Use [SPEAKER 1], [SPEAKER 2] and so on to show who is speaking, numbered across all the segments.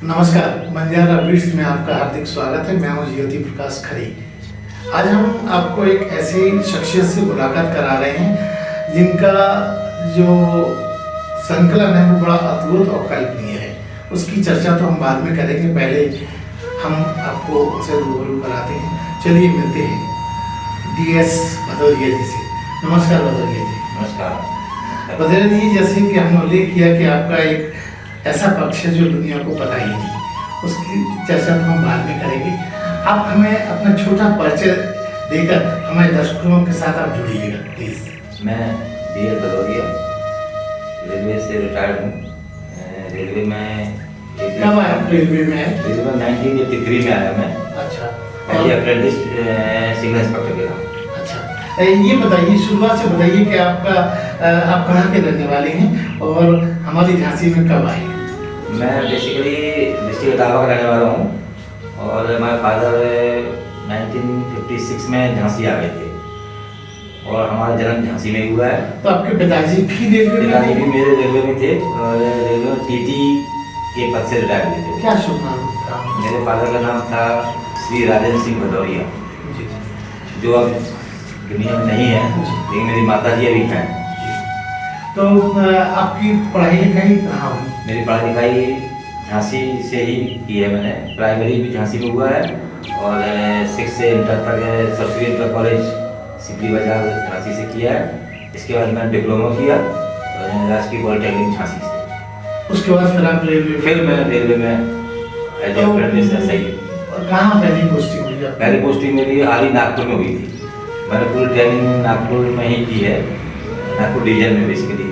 [SPEAKER 1] नमस्कार, बंजारा बीट्स में आपका हार्दिक स्वागत है। मैं हूं ज्योति प्रकाश खरे। आज हम आपको एक ऐसे शख्सियत से मुलाकात करा रहे हैं जिनका जो संकलन है वो बड़ा अद्भुत और कल्पनीय है। उसकी चर्चा तो हम बाद में करेंगे, पहले हम आपको उनसे रूबरू कराते हैं। चलिए मिलते हैं DS भदौरिया जी से। नमस्कार भदौरिया जी।
[SPEAKER 2] नमस्कार
[SPEAKER 1] भदौरिया जी, जैसे कि हमने उल्लेख किया कि आपका एक ऐसा पक्ष है जो दुनिया को पता ही नहीं, उसकी चर्चा तो हम बाद में करेंगे। आप हमें अपना छोटा परिचय देकर हमारे दर्शकों के साथ आप जुड़िएगा प्लीज।
[SPEAKER 2] मैं DS भदौरिया रेलवे से रिटायर्ड हूँ। रेलवे में
[SPEAKER 1] कब आया रेलवे में?
[SPEAKER 2] रेलवे में 1983 में आया मैं।
[SPEAKER 1] अच्छा,
[SPEAKER 2] पहले अप्रेंटिस सिग्नल इंस्पेक्टर के था।
[SPEAKER 1] अच्छा, ये बताइए, शुरुआत से बताइए कि आपका आप कहाँ के रहने वाले हैं और हमारी झांसी में कब आए?
[SPEAKER 2] मैं बेसिकली डिस्ट्रिक्ट इटावा का रहने वाला हूँ और हमारे फादर 1956 में झांसी आ गए थे और हमारा जन्म झांसी में ही हुआ है।
[SPEAKER 1] तो आपके पिताजी भी रेलवे में
[SPEAKER 2] पिताजी
[SPEAKER 1] थे?
[SPEAKER 2] भी मेरे रेलवे में थे और रेलवे में TT के पद से रिटायर हुए थे।
[SPEAKER 1] क्या शुभ नाम था?
[SPEAKER 2] मेरे फादर का नाम था श्री राजेंद्र सिंह भदौरिया,
[SPEAKER 1] जी।
[SPEAKER 2] जो अब दुनिया में नहीं है, लेकिन मेरी माता जी अभी हैं।
[SPEAKER 1] तो आपकी पढ़ाई लिखाई कहाँ हुई?
[SPEAKER 2] मेरी पढ़ाई लिखाई झांसी से ही की है मैंने। प्राइमरी भी झांसी में हुआ है और 6 से इंटर तक सरस्वती इंटर कॉलेज सिपली बाजार झांसी से किया है। इसके बाद मैंने डिप्लोमा किया राजकीय पॉलिटेक्निक झांसी से।
[SPEAKER 1] उसके बाद फिर आप रेलवे
[SPEAKER 2] फिर मैं रेलवे में एज ए अप्रेंटिस सही।
[SPEAKER 1] कहाँ पहली पोस्टिंग हुई आपकी?
[SPEAKER 2] पहली पोस्टिंग मेरी हाल ही नागपुर में हुई थी। मैंने पूरी ट्रेनिंग नागपुर में ही की है। नागपुर डिवीजन में बेसिकली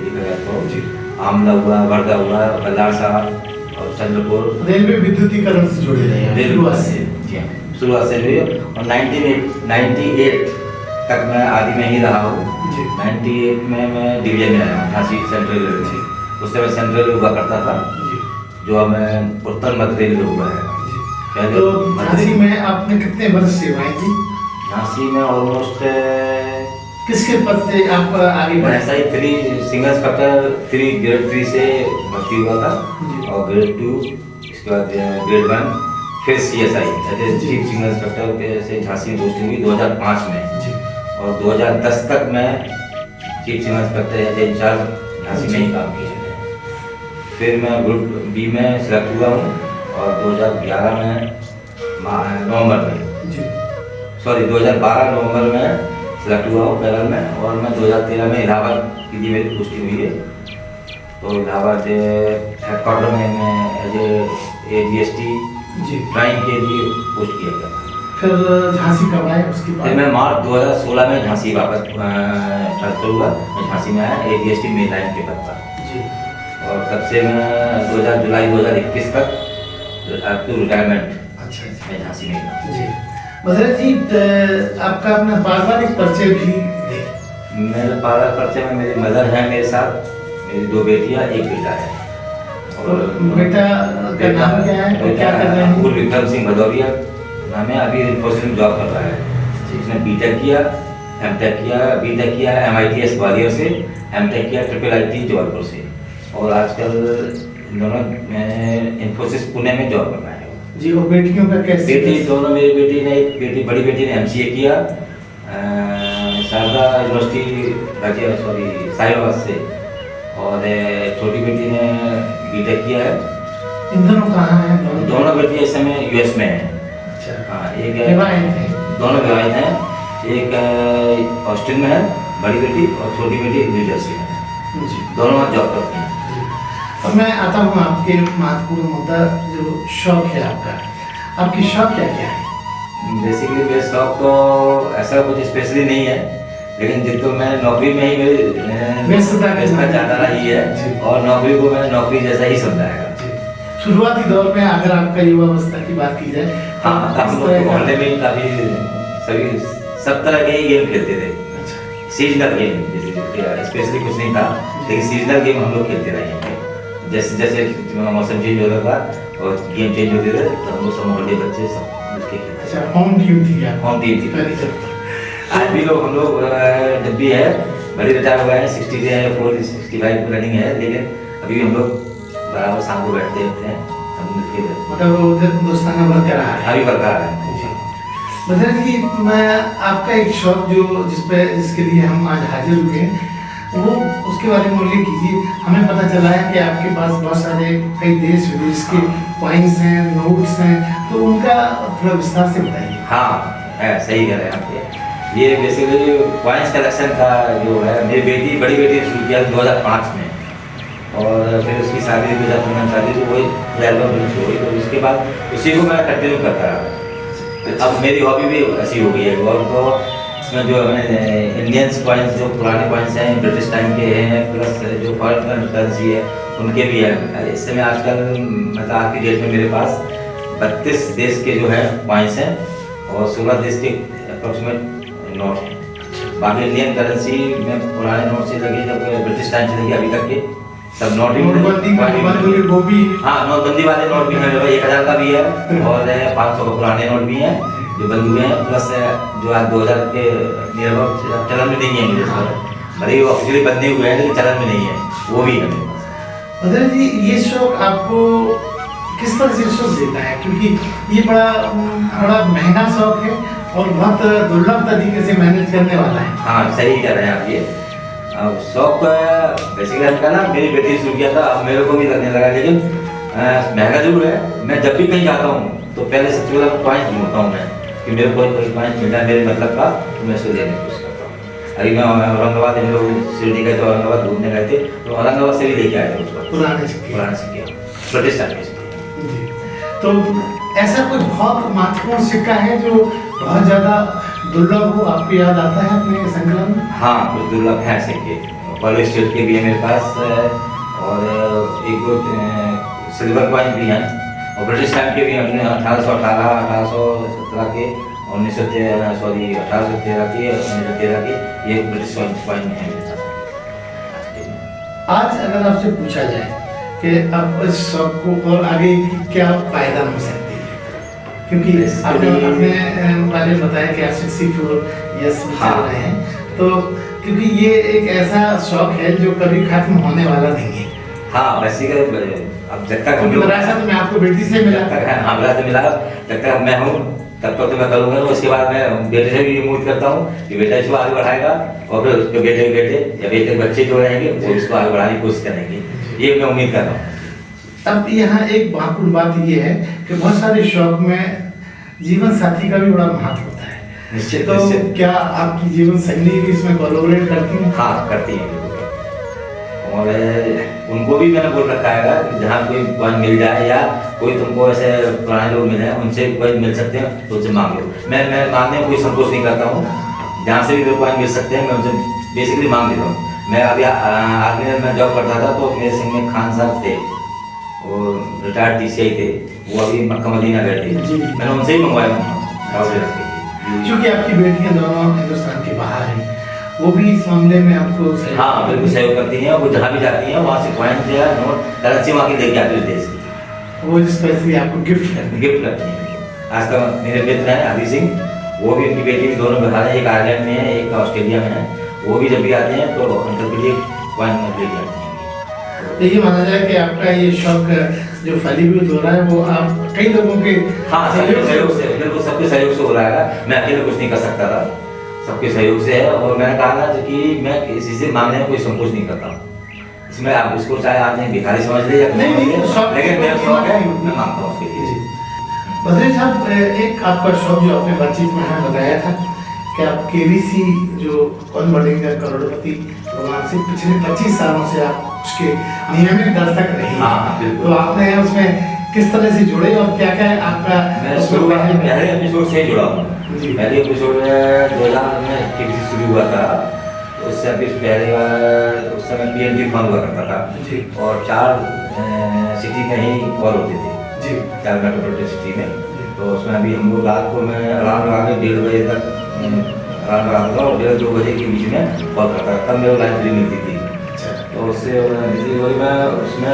[SPEAKER 1] जी।
[SPEAKER 2] आमला हुआ, वर्धा हुआ, बल्लारसा और चंद्रपुर।
[SPEAKER 1] रेलवे विद्युतीकरण से जुड़े रहे हैं शुरुआत से?
[SPEAKER 2] जी हाँ, शुरुआत से हुई और 1998 तक मैं आदि में ही रहा हूँ।
[SPEAKER 1] जी।
[SPEAKER 2] 98 में मैं डिवीजन में आया हूँ झांसी सेंट्रल रेलवे से। उस समय सेंट्रल हुआ करता था,
[SPEAKER 1] जी।
[SPEAKER 2] जो अब उत्तर मध्य रेलवे हुआ है।
[SPEAKER 1] जी।
[SPEAKER 2] पहले
[SPEAKER 1] तो झांसी में आपने कितने वर्ष सेवाएं दी?
[SPEAKER 2] झांसी में ऑलमोस्ट
[SPEAKER 1] किसके पद से आप आगे बढ़े?
[SPEAKER 2] ऐसा ही 3 सिंगल इंस्पेक्टर 3 ग्रेड 3 से भर्ती हुआ था
[SPEAKER 1] जी।
[SPEAKER 2] और ग्रेड 2, इसके बाद ग्रेड 1, फिर CSI चीफ सिंगल इंस्पेक्टर से झांसी में पोस्टिंग हुई 2005 में।
[SPEAKER 1] जी।
[SPEAKER 2] और 2010 तक मैं chief signal inspector as incharge Jhansi में ही काम किया। फिर मैं ग्रुप B में सिलेक्ट हुआ हूँ और 2011 में नवंबर में,
[SPEAKER 1] जी।
[SPEAKER 2] सॉरी 2012 नवंबर में सिलेक्ट हुआ हूँ पैनल में। और मैं 2013 में इलाहाबाद की थी मेरी पोस्टिंग हुई है। तो इलाहाबाद हेडक्वार्टर में मैं as a DST
[SPEAKER 1] ji.
[SPEAKER 2] Drawing के लिए पोस्ट किया गया था।
[SPEAKER 1] फिर झांसी कब आए उसके
[SPEAKER 2] फिर
[SPEAKER 1] बाद?
[SPEAKER 2] मैं मार्च 2016 में झांसी वापस ट्रांसफर हुआ। मैं झांसी में आया ADST मेन लाइन के पद पर।
[SPEAKER 1] जी।
[SPEAKER 2] और तब से मैं जुलाई 2021 तक अप टू रिटायरमेंट
[SPEAKER 1] अच्छा अच्छा।
[SPEAKER 2] मैं झांसी में था।
[SPEAKER 1] जी। भदौरिया जी, आपका अपना पारिवारिक परिचय भी दें।
[SPEAKER 2] मेरे पारा परिचय में मेरी मदर है मेरे साथ, मेरी 2 बेटियां, 1 बेटा है।
[SPEAKER 1] और बेटा का नाम क्या है और क्या कर रहे हैं?
[SPEAKER 2] अंकुर विक्रम सिंह भदौरिया नाम है। अभी इन्फोसिस में जॉब कर रहा है। इसने B.Tech किया, M.Tech किया, B.Tech किया MITS ग्वालियर से, M.Tech किया IIIT जबलपुर से। और आजकल इन दोनों इन्फोसिस पुणे में जॉब कर रहा है।
[SPEAKER 1] जी। और बेटियों का कैसे?
[SPEAKER 2] बेटी दोनों, मेरी बेटी ने एक बेटी, बड़ी बेटी ने MCA किया शारदा यूनिवर्सिटी साहिबाबाद से, और छोटी बेटी ने B.Tech किया है।
[SPEAKER 1] इन दोनों कहाँ हैं?
[SPEAKER 2] दोनों बेटी इस समय US में है।
[SPEAKER 1] अच्छा।
[SPEAKER 2] हाँ, एक
[SPEAKER 1] विवाहित हैं?
[SPEAKER 2] दोनों विवाहित हैं। एक ऑस्टिन में है बड़ी बेटी और छोटी बेटी न्यू जर्सी में है।
[SPEAKER 1] जी।
[SPEAKER 2] दोनों वहाँ जॉब करती हैं।
[SPEAKER 1] तो मैं आता हूँ आपके महत्वपूर्ण मुद्दा, जो शौक है आपका। आपकी शौक क्या क्या है?
[SPEAKER 2] बेसिकली मेरे शौक तो ऐसा कुछ स्पेशली नहीं है, लेकिन जिनको मैं नौकरी में ही मेरी
[SPEAKER 1] व्यस्तता
[SPEAKER 2] ज़्यादा रही है और नौकरी को मैंने नौकरी जैसा ही समझा है।
[SPEAKER 1] शुरुआती दौर में अगर आपका युवावस्था की बात की जाए,
[SPEAKER 2] हाँ, हम लोग तो मोहल्ले में काफ़ी सब तरह के ही गेम खेलते थे। सीजनल गेम, स्पेशली कुछ नहीं था, लेकिन सीजनल गेम हम लोग खेलते रहे हैं। जैसे जैसे मौसम चेंज होता था और गेम चेंज होते थे, तो हम लोग सब मोहल्ले बच्चे सब मिलके खेलते थे।
[SPEAKER 1] अच्छा, होम टीम थी क्या?
[SPEAKER 2] होम टीम थी।
[SPEAKER 1] पहले जब
[SPEAKER 2] आज भी लोग हम लोग जब भी है, बड़ी रिटायर हुआ है, 65 रनिंग है, लेकिन अभी भी हम लोग बराबर शाम को बैठते रहते हैं, हम मिलके
[SPEAKER 1] मतलब वो हिंदुस्तान में बरकरार है।
[SPEAKER 2] अभी बरकरार है।
[SPEAKER 1] बद्रा जी, मैं आपका एक शौक जिसके लिए हम आज हाजिर हुए हैं, वो उसके बारे में उल्लेख कीजिए। हमें पता चला है कि आपके पास बहुत सारे कई देश विदेश के कॉइन्स हैं, नोट्स हैं, तो उनका थोड़ा विस्तार से बताइए।
[SPEAKER 2] हाँ है, सही कह रहे हैं आप। ये बेसिकली कॉइन्स कलेक्शन का जो है, मेरी बेटी बड़ी बेटी ने शुरू किया 2005 में, और फिर उसकी शादी 2015 शादी, तो वही एल्बम रिलीज हो गई। तो उसके बाद उसी को मैं कंटिन्यू करता रहा। अब मेरी हॉबी भी ऐसी हो गई है। और तो इसमें जो हमें इंडियंस कॉइन्स, जो पुराने कॉइन्स हैं, ब्रिटिश टाइम के हैं, प्लस जो फॉरेन करेंसी है उनके भी हैं। इस समय आजकल मतलब आज की डेट में मेरे पास 32 देश के जो है कॉइन्स हैं और 16 देश के अप्रोक्सीमेट नोट हैं। बाकी इंडियन करेंसी में पुराने नोट से लगे, जब ब्रिटिश टाइम से लगे अभी तक के सब नोट
[SPEAKER 1] नोटबंदी वो भी।
[SPEAKER 2] हाँ, नोटबंदी वाले नोट भी हैं, 1000 का भी है और 500 का पुराने नोट भी हैं जो बंद हुए हैं, प्लस जो आज 2000 के नियर अबाउट चलन में नहीं है मेरे साथ। भले ही ऑफिशियली बंद नहीं हुए हैं लेकिन चलन में नहीं है, वो भी है मेरे पास।
[SPEAKER 1] बद्रा जी, ये शौक आपको किस तरह से शौक देता है? क्योंकि ये बड़ा महंगा शौक है और बहुत दुर्लभ तरीके से मैनेज करने वाला है।
[SPEAKER 2] हाँ, सही कह रहे हैं आप। ये अब शौक बेसिकली हमका ना, मेरी बेटी ने शुरू किया था, अब मेरे को भी लगने लगा। लेकिन महंगा जरूर है। मैं जब भी कहीं जाता हूँ तो पहले सबसे पहले पॉइंट ढूंढता हूँ मैं कि मेरे को कोई पॉइंट मिल जाए मेरे मतलब का, तो मैं इसको लेने की कोशिश करता हूँ। अभी मैं औरंगाबाद, हम लोग शिरडी गए थे, औरंगाबाद घूमने गए थे, तो औरंगाबाद से भी लेके आए थे उसको पुराने सिक्के ब्रिटिश टाइम के सिक्के।
[SPEAKER 1] तो ऐसा कोई बहुत महत्वपूर्ण सिक्का है जो बहुत ज़्यादा दुर्लभ हो, आपको याद आता है अपने संकलन में?
[SPEAKER 2] हाँ, कुछ दुर्लभ है सिक्के। कॉलेज स्टेट के भी है मेरे पास, और एक दो सिल्वर कॉइन भी हैं, और ब्रिटिश टाइम के भी हमने 1818, 1817 के, 1813 के, 1913 के, ये ब्रिटिश कॉइन है मेरे पास।
[SPEAKER 1] आज अगर आपसे पूछा जाए कि अब इस शौक को और आगे क्या पायदान हो सकती है, क्योंकि आपने पहले बताया कि आप 64 ईयर्स में चल रहे हैं, तो क्योंकि ये एक ऐसा शौक है जो कभी खत्म होने वाला नहीं है।
[SPEAKER 2] हाँ, वैसे अब जब तक
[SPEAKER 1] विरासत में आपको बेटी से मिला,
[SPEAKER 2] हाँ विरासत मिला, जब तक मैं हूँ तब तक तो मैं करूँगा। उसके बाद मैं बेटे से भी उम्मीद करता हूँ कि बेटा इसको आगे बढ़ाएगा, और फिर उसके बेटे या बेटे बच्चे जो रहेंगे वो इसको आगे बढ़ाने की कोशिश करेंगे, ये मैं उम्मीद कर रहा हूँ।
[SPEAKER 1] अब यहाँ एक महत्वपूर्ण बात ये है कि बहुत सारे शौक में जीवन साथी का भी बड़ा महत्व होता है।
[SPEAKER 2] निश्चित।
[SPEAKER 1] तो क्या आपकी जीवन संगी भी इसमें कोलैबोरेट करती हैं?
[SPEAKER 2] हाँ, करती हैं। और उनको भी मैंने बोल रखा है कि जहाँ कोई कॉइन मिल जाए या कोई तुमको ऐसे पुराने लोग मिले हैं उनसे कॉइन मिल सकते हैं तो उनसे मांग लो। मैं मांगने में कोई संकोच नहीं करता हूँ। जहाँ से भी मेरे कॉइन मिल सकते हैं मैं उनसे बेसिकली मांग लेता हूँ। मैं अभी आर्मी में मैं जॉब करता था, तो मेरे संग में खान साहब थे, वो रिटायर्ड TCI थे, वो अभी मक्का मदीना गए थे, मैंने उनसे ही मंगवाया।
[SPEAKER 1] क्योंकि आपकी बेटियां दोनों हिंदुस्तान के बाहर हैं, वो भी इस मामले में आपको
[SPEAKER 2] हाँ बिल्कुल सहयोग करती हैं। वो जहाँ भी जाती हैं वहाँ से कॉइन्स या नोट करेंसी वहाँ की लेके आती है देश की,
[SPEAKER 1] वो स्पेशली आपको गिफ्ट
[SPEAKER 2] करती हैं। आज तक मेरे मित्र हैं हरी सिंह, वो भी, उनकी बेटी भी दोनों बिहार है, एक आयरलैंड में है, एक ऑस्ट्रेलिया में है। वो भी जब भी आते हैं तो उनके लिए कॉइन लेके आते हैं।
[SPEAKER 1] तो ये माना जाए कि आपका ये शौक जो फलीभूत हो रहा है वो आप कई लोगों के
[SPEAKER 2] सहयोग से, बिल्कुल सबके सहयोग से हो रहा है। मैं अकेले कुछ नहीं कर सकता था, सबके सहयोग से है। और मैंने कहा ना कि मैं किसी से मांगने में कोई संकोच नहीं करता हूँ। इसमें आप उसको चाहे आपने भिखारी समझ ले या
[SPEAKER 1] नहीं,
[SPEAKER 2] लेकिन मेरा शौक है, मैं मांगता हूँ उसके लिए।
[SPEAKER 1] बद्री साहब, एक आपका शौक जो आपने बातचीत में हमें बताया था कि आप KBC जो कौन बढ़ेगा करोड़पति प्रोग्राम से पिछले 25 सालों से आप उसके नियमित दर्शक रहे हैं।
[SPEAKER 2] हाँ,
[SPEAKER 1] तो आपने उसमें किस तरह से जुड़े और क्या क्या आपका?
[SPEAKER 2] मैं पहले एपिसोड से ही जुड़ा हूँ। पहले एपिसोड 2000 में KBC शुरू हुआ था, उससे अभी पहले उस समय PNT फॉर्म हुआ करता था, और 4 सिटी में ही कॉल होते थे, 4 मेट्रोपॉलिटन सिटी में। तो उसमें अभी हम लोग रात को मैं अलार्म लगा के 1:30 बजे तक अलार्म लगाता था, और 1:30-2 बजे के बीच में कॉल करता था, तब मेरे लाइन फ्री मिलती थी। तो उससे मैं उसमें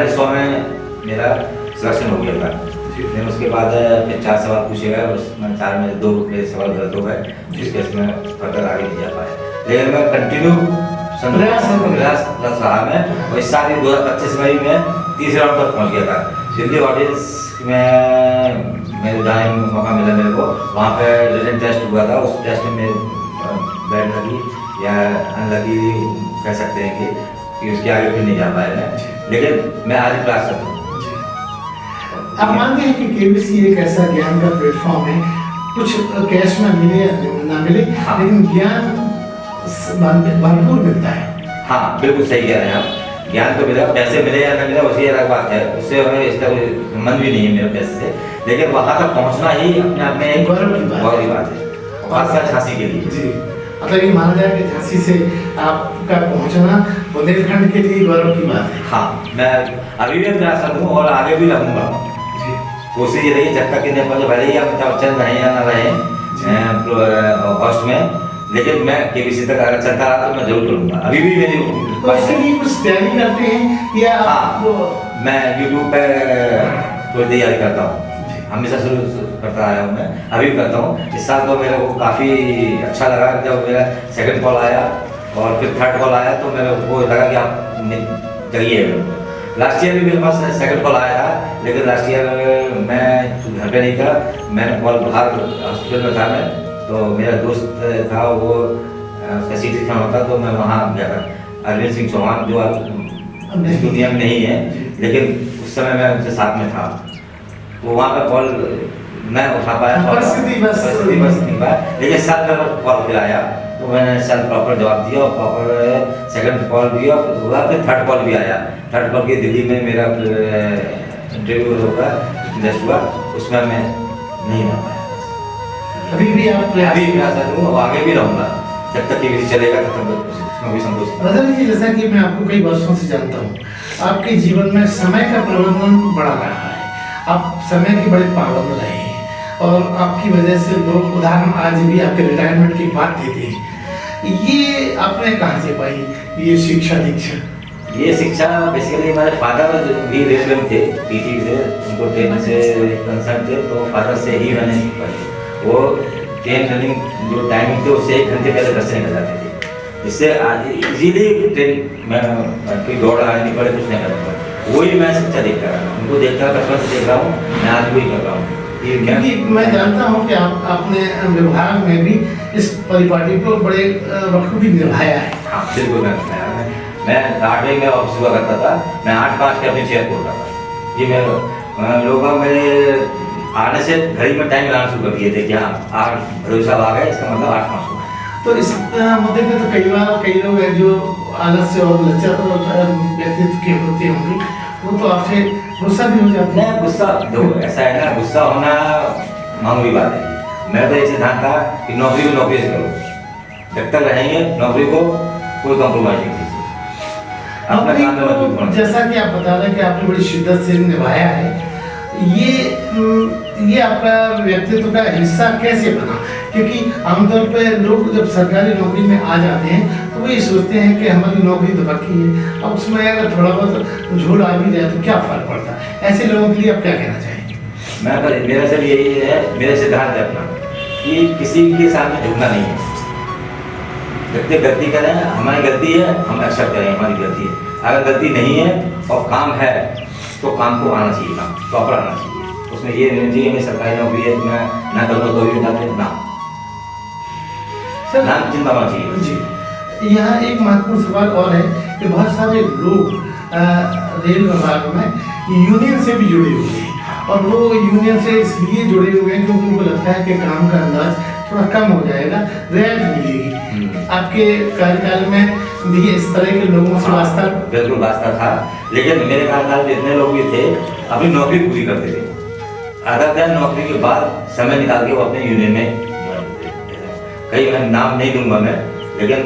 [SPEAKER 2] 100 में मेरा सिलेक्शन हो गया था। फिर उसके बाद फिर 4 सवाल पूछे गए, उसमें 4 में 2 मेरे सवाल गलत हो गए, जिसके इसमें फर्दर आगे नहीं जा पाया। लेकिन मैं कंटिन्यू प्रयास रहा मैं, और इस साल 2025 में ही मैं तीसरे राउंड तक पहुँच गया था। दिल्ली ऑडियंस में मेरे जहाँ मौका मिला मेरे को, वहाँ पे रिटन टेस्ट हुआ था। उस टेस्ट में बैड लगी या अनलगी कह सकते हैं कि उसके आगे भी नहीं जा पाया मैं, लेकिन मैं आज क्लास करता हूँ।
[SPEAKER 1] आप मानते हैं कि केबीसी एक ऐसा ज्ञान का प्लेटफॉर्म है, कुछ कैश में मिले या ना मिले,
[SPEAKER 2] हाँ।
[SPEAKER 1] लेकिन ज्ञान भरपूर मिलता है।
[SPEAKER 2] हाँ बिल्कुल सही कह रहे हैं आप। ज्ञान तो मिला, पैसे मिले या ना मिले उसकी अलग बात है, उससे हमें इसका कोई संबंध भी नहीं है मेरे पैसे से, लेकिन वहाँ तक पहुँचना ही अपने आप में एक
[SPEAKER 1] गौरव की
[SPEAKER 2] बात है, खासकर झांसी के लिए।
[SPEAKER 1] जी, मतलब ये माना जाए कि झांसी से आपका पहुंचना बुंदेलखंड के लिए गौरव की बात है।
[SPEAKER 2] हाँ, मैं अभी भी प्रयास करूँ और आगे भी रहूँगा। कोशिश ये रही जब तक कि नेपाल भले ही अमिताभ बच्चन रहे या ना रहे होस्ट में, लेकिन मैं केबीसी तक अगर चलता रहा तो मैं जरूर करूँगा। अभी भी मेरी
[SPEAKER 1] तो उसके लिए कुछ तैयारी करते हैं या
[SPEAKER 2] हाँ, मैं यूट्यूब पे कोई तैयारी करता हूँ, हमेशा शुरू करता आया हूँ मैं, अभी भी करता हूँ। इस साल तो मेरे को काफ़ी अच्छा लगा जब मेरा सेकंड कॉल आया और फिर थर्ड कॉल आया, तो मेरे को लगा कि आप जगिए। लास्ट ईयर भी मेरे पास सेकंड कॉल आया था, लेकिन लास्ट ईयर मैं घर पे नहीं था, मैंने कॉल बाहर हॉस्पिटल में था मैं, तो मेरा दोस्त था वो उसका सीटी स्कैन होता, तो मैं वहाँ गया था। अरविंद सिंह चौहान जो अब इस दुनिया में नहीं है, लेकिन उस समय मैं उनके साथ में था, वो वहाँ पे कॉल मैं उठा पाया,
[SPEAKER 1] परिस्थिति बस
[SPEAKER 2] नहीं पाया, लेकिन साथ में कॉल फिर आया तो मैंने साथ प्रॉपर जवाब दिया और प्रॉपर सेकंड कॉल भी हुआ, फिर थर्ड कॉल भी आया। थर्ड कॉल के दिल्ली में मेरा इंटरव्यू होगा टेस्ट हुआ, उसमें मैं नहीं रह पाया।
[SPEAKER 1] अभी भी आप
[SPEAKER 2] अभी प्रयास करूँ और आगे भी रहूँगा, जब तक केबीसी चलेगा तब तक उसमें भी संतोष।
[SPEAKER 1] रजत जी, जैसा कि मैं आपको कई वर्षों से जानता हूँ, आपके जीवन में समय का प्रबंधन बड़ा रहा है, आप समय के बड़े पाबंद रहे हैं और आपकी वजह से लोग उदाहरण आज भी आपके रिटायरमेंट की बात देते हैं। ये आपने कहाँ से पाई ये शिक्षा दीक्षा?
[SPEAKER 2] ये शिक्षा बेसिकली हमारे फादर भी रेलवे में थे, पीटी थे, उनको ट्रेन से कंसर्न थे, तो फादर से ही मैंने पाई। वो ट्रेन रनिंग जो टाइमिंग थे उससे 1 घंटे पहले घर से निकल जाते थे, जिससे इजीली ट्रेन में कोई दौड़ आने नहीं पड़े, कुछ नहीं करना पड़े। वही मैं शिक्षा देख रहा हूँ, उनको देख कर बचपन से देख रहा हूँ, मैं आज वही कर रहा हूँ।
[SPEAKER 1] क्योंकि मैं जानता हूँ कि आपने विभाग में भी इस परिपाटी को बड़े बखूबी निभाया है।
[SPEAKER 2] हाँ बिल्कुल, मैं 8 में ऑफिस हुआ करता था, मैं 8:05 के अपनी चेयर पर उठा था। ये मैं लोग मेरे आने से घड़ी में टाइम लगाना शुरू कर दिए थे कि हाँ 8 भरोसा साहब आ गए, इसका मतलब 8:05 हुआ।
[SPEAKER 1] तो इस मुद्दे पे तो कई लोग हैं जो आलस्य और लचर व्यक्तित्व के होते होंगे, वो तो आपसे गुस्सा भी हो जाते हैं।
[SPEAKER 2] गुस्सा देखो ऐसा है ना, गुस्सा होना मामूली बात है। मैं तो ये सिद्धांत था कि नौकरी को नौकरी से करो, जब तक रहेंगे नौकरी को कोई कॉम्प्रोमाइज नहीं कीजिए। अपना काम में मजबूत होना।
[SPEAKER 1] जैसा कि आप बता रहे हैं कि आपने बड़ी शिद्दत से निभाया है, ये आपका व्यक्तित्व का हिस्सा कैसे बना? क्योंकि आमतौर पे लोग जब सरकारी नौकरी में आ जाते हैं तो वो ये सोचते हैं कि हमारी नौकरी तो पक्की है, अब उसमें अगर थोड़ा बहुत झूठ आ भी जाए तो क्या फर्क पड़ता है? ऐसे लोगों के लिए आप क्या कहना चाहेंगे?
[SPEAKER 2] मेरा सब यही है, मेरा सिद्धांत है अपना कि किसी के सामने झुकना नहीं है। व्यक्ति गलती करें, हमारी गलती है, हम एक्सेप्ट करें हमारी गलती है। अगर गलती नहीं है और काम है तो काम को आना चाहिए, काम प्रॉपर आना चाहिए। उसमें ये नहीं चाहिए मैं सरकारी नौकरी है मैं ना करूँगा तो भी ना
[SPEAKER 1] सर
[SPEAKER 2] नाम चिंता होना चाहिए।
[SPEAKER 1] जी, यहाँ एक महत्वपूर्ण सवाल और है कि बहुत सारे लोग रेल विभाग में यूनियन से भी जुड़े हुए हैं और वो यूनियन से इसलिए जुड़े हुए हैं क्योंकि उनको लगता है कि काम का अंदाज थोड़ा कम हो जाएगा, रियायत मिलेगी। आपके कार्यकाल में भी इस तरह के लोगों से वास्ता?
[SPEAKER 2] बिल्कुल वास्ता था, लेकिन मेरे कार्यकाल में इतने लोग भी थे अपनी नौकरी पूरी करते थे, अगर दिन नौकरी के बाद समय निकाल के वो अपने यूनियन में कई मैं नाम नहीं दूंगा मैं, लेकिन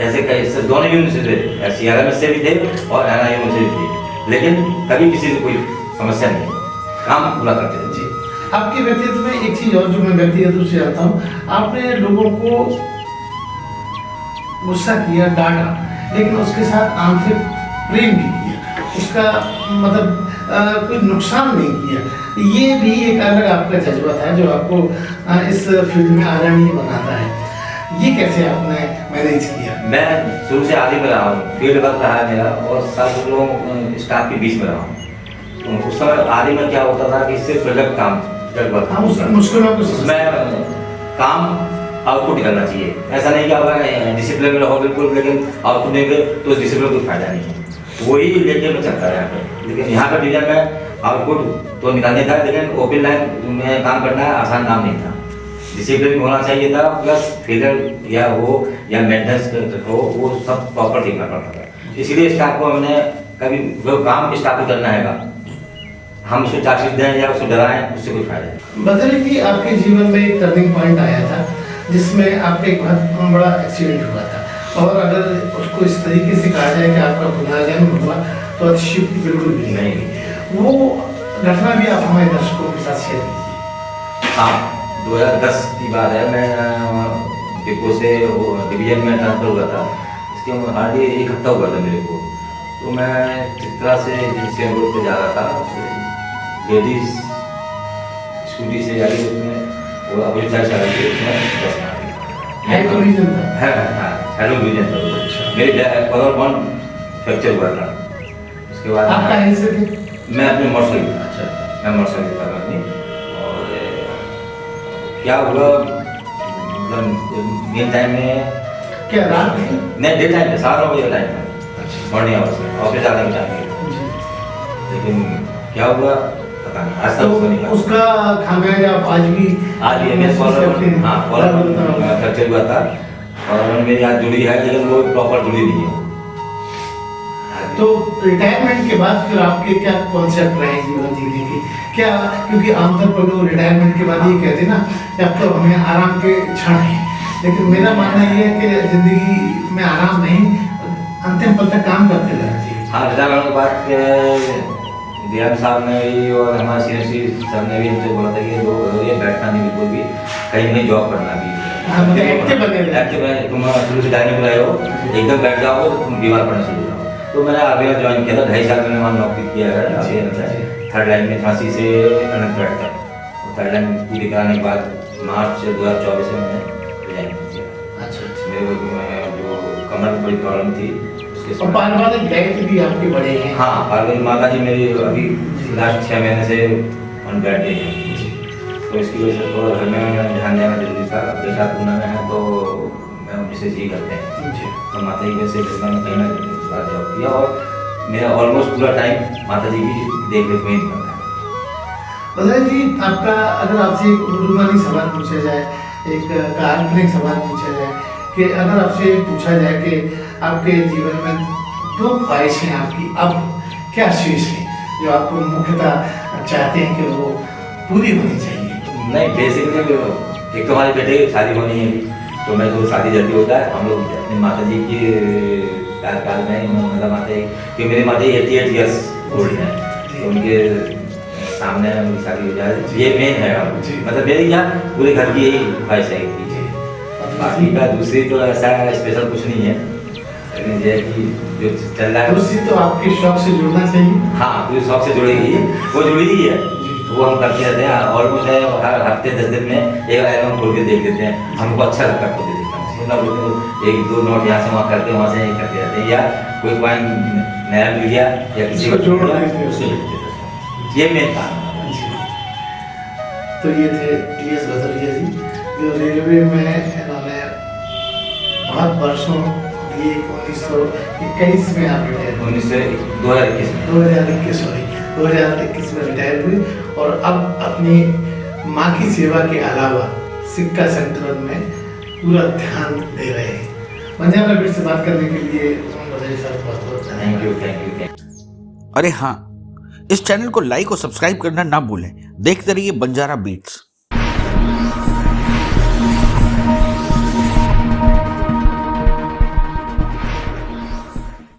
[SPEAKER 2] ऐसे कई दोनों यूनियन से थे, CRM से भी थे और NIM से भी थे, लेकिन कभी किसी से कोई समस्या नहीं, काम पूरा करते थे। जी,
[SPEAKER 1] आपके व्यक्तित्व में एक चीज और जो मैं व्यक्तिगत रूप से जानता हूँ, आपने लोगों को गुस्सा किया, डांटा, लेकिन उसके साथ आंतरिक प्रेम भी किया, उसका मतलब कोई नुकसान नहीं किया। ये भी एक अलग आपका जज्बा था जो आपको इस फील्ड में आदरणीय बनाता है। ये कैसे आपने मैनेज किया?
[SPEAKER 2] मैं शुरू से आदि में रहा हूँ, फील्ड वर्क रहा है मेरा और सब लोग स्टाफ के बीच में रहा हूँ, उस समय आर्मी में क्या होता था कि सिर्फ प्रोजेक्ट काम
[SPEAKER 1] हाँ, उस मुश्किलों को
[SPEAKER 2] उसमें काम आउटपुट निकलना चाहिए। ऐसा नहीं कि आप डिसिप्लिन में रहो बिल्कुल, लेकिन आउटपुट नहीं दे तो उस डिसिप्लिन को फायदा नहीं है। वही लेके मैं चलता है यहाँ पे। लेकिन यहाँ पे डिवीजन में आउटपुट तो निकालने था, लेकिन ओपन लाइन में काम करना आसान काम नहीं था। डिसिप्लिन होना चाहिए था, प्लस फील्ड या हो या मेंटेनेंस हो, वो सब प्रॉपर देखना पड़ता था। इसलिए स्टाफ को हमने कभी वो काम स्टाफ को करना है, हम उसको चार्ज दें या उसको डराएं, उससे कोई फायदा नहीं।
[SPEAKER 1] बदले कि आपके जीवन में एक टर्निंग पॉइंट आया था जिसमें आपका एक बहुत बड़ा एक्सीडेंट हुआ था, और अगर उसको इस तरीके से कहा जाए कि आपका पुनर्जन्म हुआ तो अतिशयोक्ति बिल्कुल भी नहीं। वो घटना भी आप हमारे दर्शकों के साथ शेयर कीजिए।
[SPEAKER 2] हाँ, 2010 की बात है। मैं डिपो से डिवीजन में ट्रांसफर हुआ था। इसके हार्डली एक हफ्ता हुआ था मेरे को। तो मैं चित्रा से जिनसे रोड पे जा रहा था, लेडीज स्कूटी से जा रही, उसमें वो अपनी साइड चला रही, उसमें बस
[SPEAKER 1] हेलो रीजन था।
[SPEAKER 2] हाँ, हेलो रीजन था। मेरी कॉलर बोन फ्रैक्चर हुआ था। उसके बाद
[SPEAKER 1] आप कहाँ से थे?
[SPEAKER 2] मैं अपने मोटरसाइकिल था।
[SPEAKER 1] अच्छा,
[SPEAKER 2] मैं मोटरसाइकिल था अपनी। और क्या हुआ, मतलब मेन टाइम में
[SPEAKER 1] क्या रात थी?
[SPEAKER 2] नहीं, डे टाइम में 9:30 बजे टाइम था, मॉर्निंग आवर्स में, ऑफिस जाने के टाइम में। लेकिन क्या हुआ पता नहीं, आज तक उसको नहीं
[SPEAKER 1] तो उसका खामियाजा आज भी
[SPEAKER 2] मेरे फ्रैक्चर हुआ था, और मेरी आज जुड़ी है, लेकिन वो प्रॉपर जुड़ी नहीं है।
[SPEAKER 1] तो रिटायरमेंट के बाद फिर आपके क्या कॉन्सेप्ट रहे जीवन जीने के? क्या, क्योंकि आमतौर पर लोग रिटायरमेंट के बाद ये कहते हैं ना कि अब तो हमें आराम के क्षण हैं, लेकिन मेरा मानना ये है कि जिंदगी में आराम नहीं, अंतिम पल तक काम करते रहना चाहिए।
[SPEAKER 2] हाँ, रिटायरमेंट के बाद डीएम साहब ने भी और हमारे सीएमसी सर ने भी हमसे बोला था कि ये बैठना नहीं, बिल्कुल भी कहीं नहीं, जॉब करना भी।
[SPEAKER 1] एक्टिव बने रहे।
[SPEAKER 2] एक्टिव है, तुम शुरू से डायनिंग में रहे हो, एकदम बैठ जाओगे तो तुम बीमार पड़ना शुरू हो जाओ। तो मैंने आगे ज्वाइन किया था, 2.5 साल मैंने वहाँ नौकरी किया है, थर्ड लाइन में, झांसी से अनंतगढ़ तक। थर्ड लाइन पूरी कराने के बाद मार्च 2024 में मैंने रिजाइन किया।
[SPEAKER 1] अच्छा,
[SPEAKER 2] मेरे जो कमर में बड़ी प्रॉब्लम थी,
[SPEAKER 1] और पारिवारिक दायित्व भी आपके बड़े हैं।
[SPEAKER 2] हाँ, पारिवारिक माता जी मेरी अभी लास्ट 6 महीने से ऑन बेड है, तो इसकी वजह से थोड़ा घर में ध्यान देना जरूरी था। बेटा पूना में है तो मैं उनसे जी करते हैं, तो माता जी की वजह से मैं कहीं ना कहीं जॉब किया, और मेरा ऑलमोस्ट पूरा टाइम माता जी की देख रेख में ही निकलता है।
[SPEAKER 1] बधाई जी, आपका अगर आपसे एक रूमानी सवाल पूछा जाए, एक काल्पनिक सवाल पूछा जाए कि अगर आपसे पूछा जाए कि आपके जीवन में 2 ख्वाहिशें आपकी अब क्या शेष हैं जो आप मुख्यतः चाहते हैं कि वो पूरी होनी चाहिए?
[SPEAKER 2] नहीं, बेसिकली एक तो हमारे बेटे की शादी होनी है, तो मैं तो शादी जल्दी होता है। हम लोग अपनी माता जी की कार्यकाल में, मतलब माता जी, क्योंकि मेरी माता जी 88 ईयर्स ओल्ड हैं, तो उनके सामने उनकी शादी हो जाए, ये मेन है। मतलब मेरी क्या पूरे घर की यही ख्वाहिश है। बाकी का दूसरी तो ऐसा स्पेशल कुछ नहीं है, लेकिन ये कि जो चल रहा है
[SPEAKER 1] दूसरी तो आपके शौक से जुड़ना चाहिए।
[SPEAKER 2] हाँ, पूरी शौक से जुड़ी हुई है, वो जुड़ी ही है, वो हम करते रहते हैं। ऑलमोस्ट हर हफ्ते 10 दिन में एक एल्बम खोल के देख लेते हैं, हमको अच्छा लगता है खोल के देखना। मतलब बोलते 1-2 नोट यहाँ से वहाँ करते हैं, वहाँ से यहीं करते रहते हैं, या कोई पॉइंट नया मिल गया या किसी को जोड़ दिया, उससे लिखते थे। ये मेन था।
[SPEAKER 1] तो ये थे टी.एस. भदौरिया जी, जो रेलवे में इन्होंने बहुत वर्षों दिए। 1921 में आप रिटायर हुए, 2021 में रिटायर हुए, और अब अपनी माँ की सेवा के अलावा सिक्का संकलन में पूरा ध्यान दे रहे हैं। बंजारा बीट से बात करने के लिए बधाई सर, बहुत बहुत
[SPEAKER 2] थैंक यू।
[SPEAKER 3] अरे हाँ, इस चैनल को लाइक और सब्सक्राइब करना ना भूलें। देखते रहिए बंजारा बीट्स।